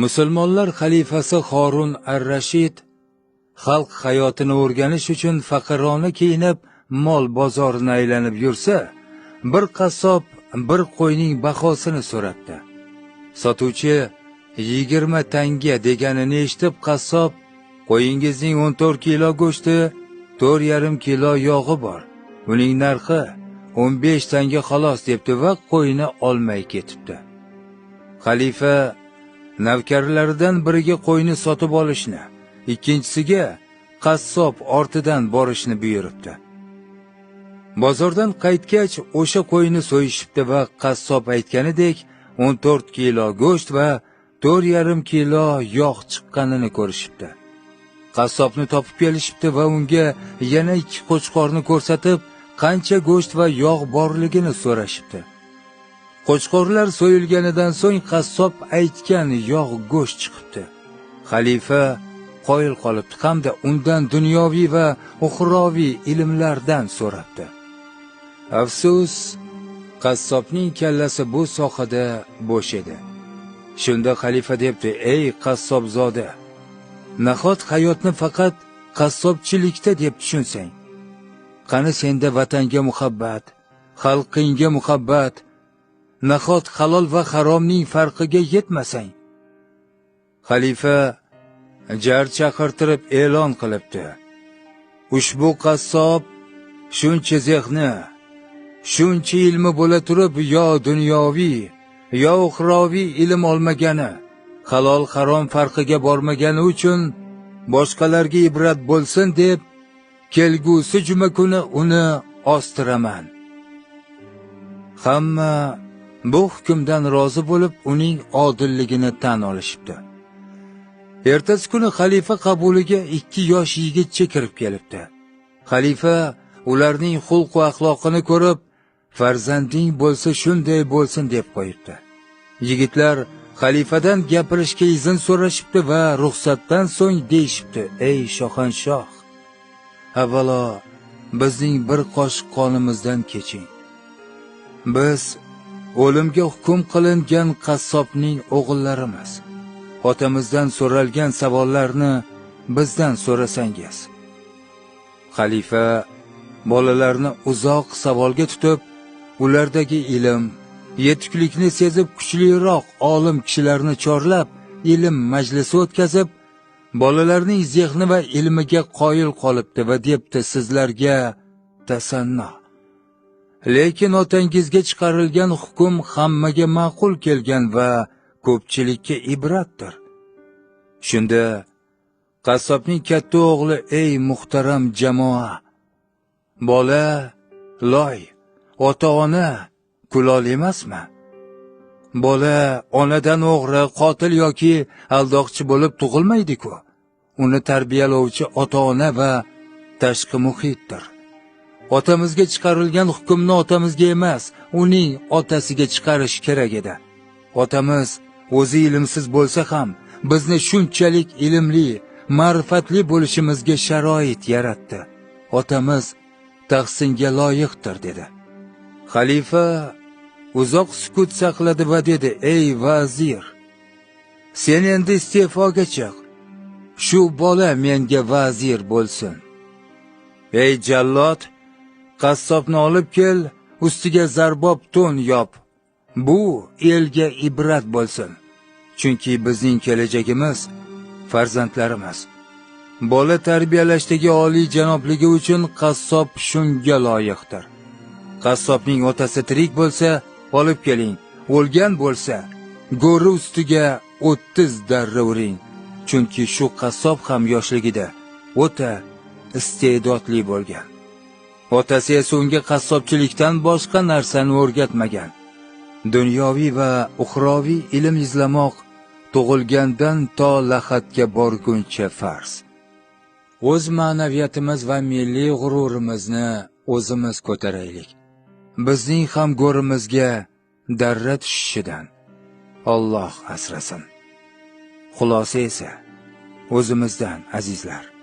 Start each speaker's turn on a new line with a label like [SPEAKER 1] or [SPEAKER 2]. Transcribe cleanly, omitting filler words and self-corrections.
[SPEAKER 1] Musulmonlar xalifasi Harun ar-Rashid xalq hayotini o'rganish uchun faqirona kiyinib, mol bozorini aylanib yursa, bir qassob bir qo'yning bahosini so'rabdi. Sotuvchi 20 tanga deganini eshitib, qassob, qo'yingizning 14 kilo go'shti, 4,5 kilo yog'i bor. Uning narxi 15 tanga xolos debdi va qo'yni olmay ketibdi. Xalifa navkarlaridan biriga qo'yni sotib olishni, ikkinchisiga qassob ortidan borishni buyuribdi. Bozordan qaytgach, o'sha qo'yni so'yishibdi va qassob aytganidek 14 kilo go'sht va 4,5 kilo yog' chiqqanini ko'rishibdi. Qassobni topib kelishibdi va unga yana 2 qo'chqorni ko'rsatib, qancha go'sht va yog' borligini so'rashibdi. Qo'chqorlar so'yilganidan so'ng qassob aytgan yog' go'sht chiqibdi. Xalifa qoyil qolibdi hamda undan dunyoviy va uxroviy ilmlardan so'rabdi. Afsus, qassobning kallasi bu sohada bo'sh edi. Shunda xalifa debdi: "Ey qassobzoda, nahot hayotni faqat qassobchilikda deb tushunsang? Qani senda vatanga muhabbat, xalqingga muhabbat, nahot halol va haromning farqiga yetmasang?" Xalifa jar chaqirtirib e'lon qilibdi: "Ushbu qassob shuncha zehni, shuncha ilmi bo'la turib, yo dunyoviy, yo uxroviy ilm olmagani, halol harom farqiga bormagani uchun boshqalarga ibrat bo'lsin deb, kelgusi juma kuni uni ostiraman." Hamma bu hukmdan rozi bo'lib, uning odilligini tan olishibdi. Ertasi kuni xalifa qabuliga 2 yosh yigitcha kirib kelibdi. Xalifa ularning xulq va axloqini ko'rib, farzanding bo'lsa shunday bo'lsin deb qo'yibdi. Yigitlar xalifadan gapirishga izn so'rashibdi va ruxsatdan so'ng deyishibdi: "Ey shohanshoh, avvalo bizning bir qoshiq qonimizdan keching. Biz o'limga hukm qilingan qassobning o'g'illarimiz. Otamizdan so'ralgan savollarni bizdan so'rasangiz." Xalifa bolalarni uzoq savolga tutib, ulardagi ilm, yetuklikni sezib kuchliroq olim kishilarni chorlab, ilm majlisi o'tkazib, bolalarning zehni va ilmiga qoyil qolibdi va debdi: "Sizlarga tasanno. Lekin otangizga chiqarilgan hukm hammaga ma'qul kelgan va ko'pchilikka ibratdir." Shunda qassobning katta o'g'li: "Ey muhtaram jamoa, bola loy, ota-ona kulol emasmi? Bola onadan o'g'ri, qotil yoki aldoqchi bo'lib tug'ilmaydi-ku. Uni tarbiyalovchi ota-ona va tashqi muhitdir. Otamizga chiqarilgan hukmni otamizga emas, uning otasiga chiqarish kerak edi. Otamiz o'zi ilmsiz bo'lsa ham bizni shunchalik ilmli, ma'rifatli bo'lishimizga sharoit yaratdi. Otamiz tahsinga loyiqdir" dedi. Xalifa uzoq sukut saqladi va dedi: "Ey vazir, sen endi iste'foga chiq. Shu bola menga vazir bo'lsin. Ey jallod, qassobni olib kel, ustiga zarbob to'n yop. Bu elga ibrat bo'lsin. Chunki bizning kelajagimiz farzandlarimiz. Bola tarbiyalashdagi oliy janobligi uchun qassob shunga loyiqdir. Qassobning otasi tirik bo'lsa, olib keling. O'lgan bo'lsa, go'ri ustiga 30 darra uring. Chunki shu qassob ham yoshligida o'ta iste'dodli bo'lgan. Otasi esa unga qassobchilikdan boshqa narsani o'rgatmagan. Dunyoviy va uxroviy ilm izlamoq tug'ilgandan to lahatga borguncha farz. O'z ma'naviyatimiz va milliy g'ururimizni o'zimiz ko'taraylik. Bizning ham go'rimizga darra tushishidan Alloh asrasin. Xulosa esa o'zimizdan, azizlar.